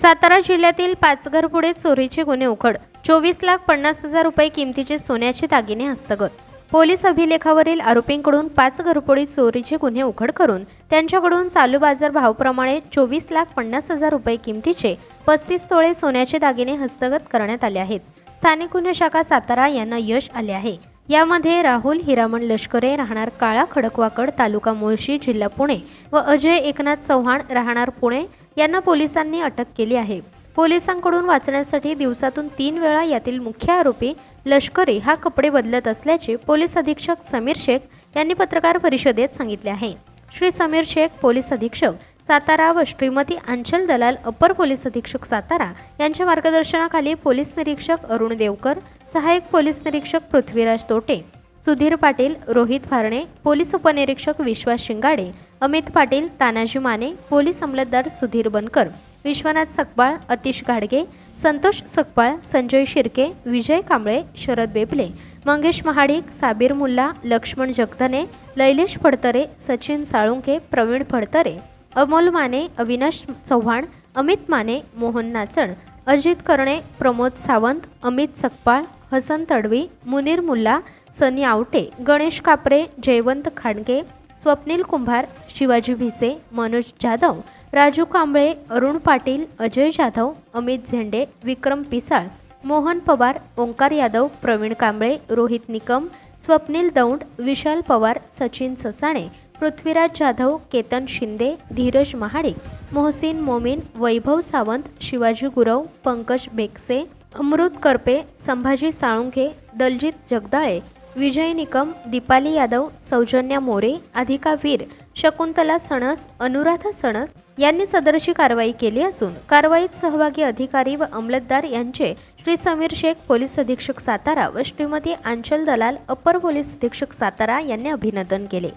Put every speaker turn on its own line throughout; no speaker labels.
सातारा जिल्ह्यातील पाचघरपुढे चोरीचे गुन्हे उघड. 24,50,000 रुपये किमतीचे सोन्याचे दागिने हस्तगत. पोलीस अभिलेखावरील आरोपींकडून 5 घरफोडी चोरीचे गुन्हे उघड करून त्यांच्याकडून चालू बाजार भावाप्रमाणे 24,50,000 रुपये किमतीचे 35 तोळे सोन्याचे दागिने हस्तगत करण्यात आले आहेत. स्थानिक गुन्हे शाखा सातारा यांना यश आले आहे. यामध्ये राहुल हिरामण लष्करे राहणार काळा खडकवाकड तालुका मुळशी जिल्हा पुणे व अजय एकनाथ चव्हाण राहणार पुणे यांना पोलिसांनी अटक केली आहे. पोलिसांकडून वाचण्यासाठी दिवसातून 3 वेळा यातील मुख्य आरोपी लष्करी हा कपडे बदलत असल्याचे पोलीस अधीक्षक समीर शेख यांनी पत्रकार परिषदेत सांगितले आहे. श्री समीर शेख पोलीस अधीक्षक सातारा व श्रीमती अंचल दलाल अपर पोलीस अधीक्षक सातारा यांच्या मार्गदर्शनाखाली पोलीस निरीक्षक अरुण देवकर, सहाय्यक पोलीस निरीक्षक पृथ्वीराज तोटे, सुधीर पाटील, रोहित फारणे, पोलीस उपनिरीक्षक विश्वास शिंगाडे, अमित पाटील, तानाजी माने, पोलीस अंमलदार सुधीर बनकर, विश्वनाथ सकपाळ, अतिश घाडगे, संतोष सकपाळ, संजय शिर्के, विजय कांबळे, शरद बेबले, मंगेश महाडिक, साबीर मुल्ला, लक्ष्मण जगधने, लैलेश फडतरे, सचिन साळुंके, प्रवीण फडतरे, अमोल माने, अविनाश चव्हाण, अमित माने, मोहन नाचण, अजित करणे, प्रमोद सावंत, अमित सकपाळ, हसन तडवी, मुनीर मुल्ला, सनी आवटे, गणेश कापरे, जयवंत खांडगे, स्वप्नील कुंभार, शिवाजी भिसे, मनोज जाधव, राजू कांबळे, अरुण पाटील, अजय जाधव, अमित झेंडे, विक्रम पिसाळ, मोहन पवार, ओंकार यादव, प्रवीण कांबळे, रोहित निकम, स्वप्नील दौंड, विशाल पवार, सचिन ससाणे, पृथ्वीराज जाधव, केतन शिंदे, धीरज महाडिक, मोहसिन मोमीन, वैभव सावंत, शिवाजी गुरव, पंकज बेकसे, अमृत करपे, संभाजी साळुंखे, दलजित जगदाळे, विजय निकम, दीपाली यादव, सौजन्या मोरे, अधिका वीर, शकुंतला सणस, अनुराधा सणस यांनी सदरची कारवाई केली असून कारवाईत सहभागी अधिकारी व अंमलदार यांचे श्री समीर शेख पोलीस अधीक्षक सातारा व श्रीमती अंचल दलाल अपर पोलीस अधीक्षक सातारा यांनी अभिनंदन केले.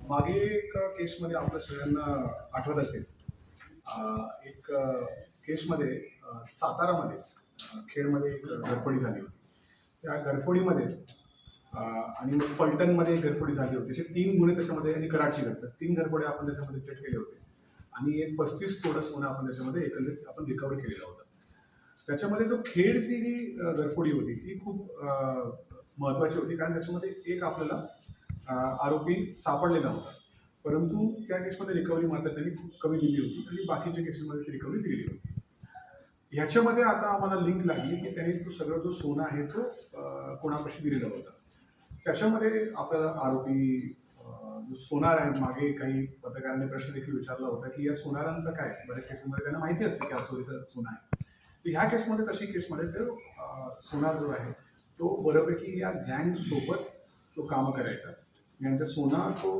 मागे एक केसमध्ये आपल्या सगळ्यांना आठवत असेल, एक केसमध्ये सातारामध्ये खेडमध्ये एक घरफोडी झाली होती. त्या घरफोडीमध्ये आणि मग फलटणमध्ये एक घरफोडी झाली होती. असे 3 गुन्हे त्याच्यामध्ये आणि कराडची घटना 3 घरफोडे आपण त्याच्यामध्ये चेक केले होते आणि एक 35 तोळा सोनं आपण त्याच्यामध्ये एकंदरीत आपण रिकव्हर केलेला होता. त्याच्यामध्ये जो खेडची जी घरफोडी होती ती खूप महत्त्वाची होती, कारण त्याच्यामध्ये एक आपल्याला आरोपी सापडलेला होता, परंतु त्या केसमध्ये रिकव्हरी मात्र त्यांनी खूप कमी दिली होती आणि बाकीच्या केसेसमध्ये ती रिकव्हरी दिली होती. ह्याच्यामध्ये आता आम्हाला लिंक लागली की त्यांनी सगळं जो सोना आहे तो कोणापाशी दिलेला होता. त्याच्यामध्ये आपल्याला आरोपी जो सोनार आहे, मागे काही पत्रकारांनी प्रश्न देखील विचारला होता की या सोनारांचं काय. बऱ्याच केसेसमध्ये त्यांना माहिती असते की हा चोरीचा सोना आहे. तर ह्या केसमध्ये तशी केसमध्ये तो सोनार जो आहे तो बऱ्यापैकी या गँगसोबत तो कामं करायचा. यांचा सोना तो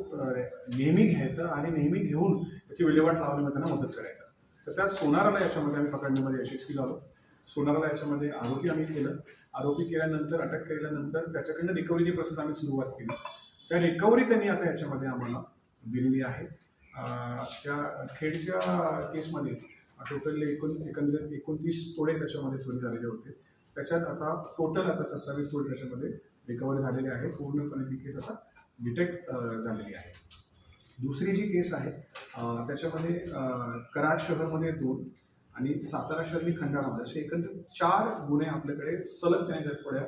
नेहमी घ्यायचा आणि नेहमी घेऊन त्याची विल्हेवाट लावण्यामध्ये त्यांना मदत करायचा. तर त्या सोनाराला याच्यामध्ये आम्ही पकडण्यामध्ये यशस्वी झालो. सोनाराला याच्यामध्ये आरोपी आम्ही केलं. आरोपी केल्यानंतर, अटक केल्यानंतर त्याच्याकडनं रिकव्हरीची प्रोसेस आम्ही सुरुवात केली. त्या रिकव्हरी त्यांनी आता याच्यामध्ये आम्हाला दिलेली आहे. त्या खेडच्या केसमध्ये टोटल एकंदरीत 29 तोळे त्याच्यामध्ये चोरी झालेले होते. त्याच्यात आता टोटल 27 तोळे त्याच्यामध्ये रिकव्हरी झालेले आहे. पूर्णपणे ती केस आता डिटेक्ट झालेली आहे. दुसरी जी केस आहे त्याच्यामध्ये कराड शहरामध्ये 2 आणि सातारा शहर आणि खंडाळामध्ये असे एकंदरीत 4 गुन्हे आपल्याकडे सलग त्या घरफोड्या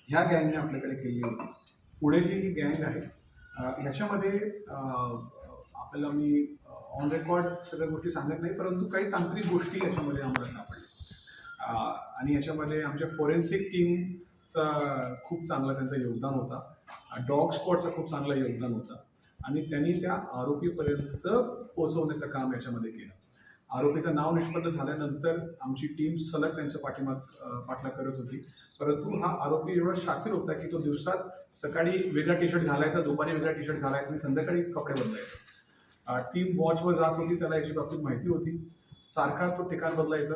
ह्या गँगने आपल्याकडे केली होती. पुढे जी ही गँग आहे ह्याच्यामध्ये आपल्याला मी ऑन रेकॉर्ड सगळ्या गोष्टी सांगत नाही, परंतु काही तांत्रिक गोष्टी याच्यामध्ये आम्हाला सापडल्या आणि याच्यामध्ये आमच्या फॉरेन्सिक टीमचा खूप चांगला त्यांचं योगदान होता. डॉग स्क्वॉडचं खूप चांगलं योगदान होतं आणि त्यांनी त्या आरोपीपर्यंत पोहोचवण्याचं काम याच्यामध्ये केलं. आरोपीचं नाव निष्पन्न झाल्यानंतर आमची टीम सलग त्यांच्या पाठलाग करत होती, परंतु हा आरोपी एवढा शातीर होता की तो दिवसात सकाळी वेगळा टी शर्ट घालायचा, दुपारी वेगळा टी शर्ट घालायचा आणि संध्याकाळी कपडे बदलायचा. टीम वॉचवर जात होती, त्याला याची बाबतीत माहिती होती. सारखा तो ठिकाण बदलायचा,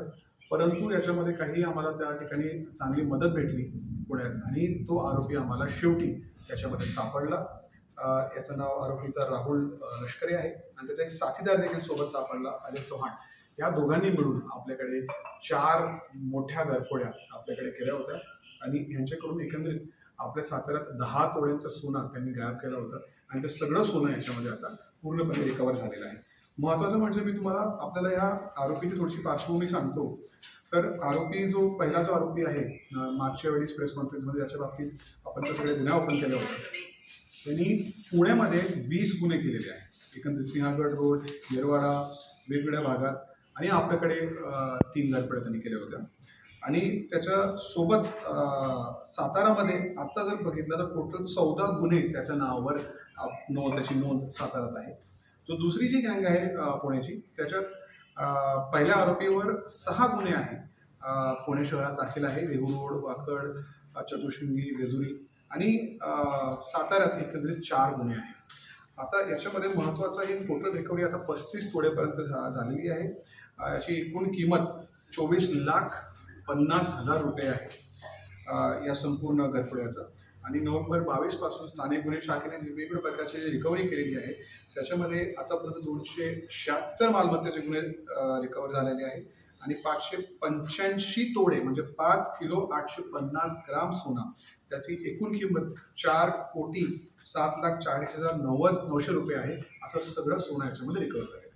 परंतु याच्यामध्ये काही आम्हाला त्या ठिकाणी चांगली मदत भेटली पुण्यात आणि तो आरोपी आम्हाला शेवटी त्याच्यामध्ये सापडला. याचं नाव आरोपीचा राहुल लष्करे आहे आणि त्याचा एक साथीदार देखील सोबत सापडला, अजय चव्हाण. या दोघांनी मिळून आपल्याकडे 4 मोठ्या घरफोड्या आपल्याकडे केल्या होत्या आणि ह्यांच्याकडून एकंदरीत आपल्या साताऱ्यात 10 तोळ्यांचं सोनं त्यांनी गायब केलं होतं आणि ते सगळं सोनं याच्यामध्ये आता पूर्णपणे रिकवर झालेलं आहे. महत्त्वाचं म्हणजे मी तुम्हाला आपल्याला ह्या आरोपीची थोडीशी पार्श्वभूमी सांगतो. तर आरोपी जो पहिला जो आरोपी आहे मागच्या वेळेस प्रेस कॉन्फरन्समध्ये याच्या बाबतीत आपण त्या सगळे गुन्हे ओपन केले होते. त्यांनी पुण्यामध्ये 20 गुन्हे केलेले आहेत. एकंदरीत सिंहगड रोड, येरवाडा, वेगवेगळ्या भागात आणि आपल्याकडे 3 घरफोड्या त्यांनी केल्या होत्या. आणि त्याच्यासोबत सातारामध्ये आत्ता जर बघितलं तर टोटल 14 गुन्हे त्याच्या नावावर त्याची नोंद साताऱ्यात आहे. जो दुसरी जी गँग आहे पुण्याची त्याच्यात पहिल्या आरोपीवर 6 गुन्हे आहेत. पुणे शहरात दाखल आहे. वेहू रोड, वाकड, चतुशृंगी, जेजुरी आणि साताऱ्यात एकंदरीत 4 गुन्हे आहेत. आता याच्यामध्ये महत्त्वाचं आहे टोटल रिकव्हरी आता 35 तोडेपर्यंत झालेली आहे. याची एकूण किंमत 24,50,000 रुपये आहे या संपूर्ण घरफोड्याचं. आणि नोव्हेंबर 22 पासून स्थानिक गुन्हे शाखेने वेगवेगळ्या प्रकारची रिकव्हरी केलेली आहे. त्याच्यामध्ये आतापर्यंत 276 मालमत्तेचे गुन्हे रिकव्हर झालेले आहेत आणि 585 तोडे म्हणजे 5 किलो 850 ग्राम सोना, त्याची एकूण किंमत 4,07,40,900 रुपये आहे. असं सगळं सोनं याच्यामध्ये रिकव्हर झालं.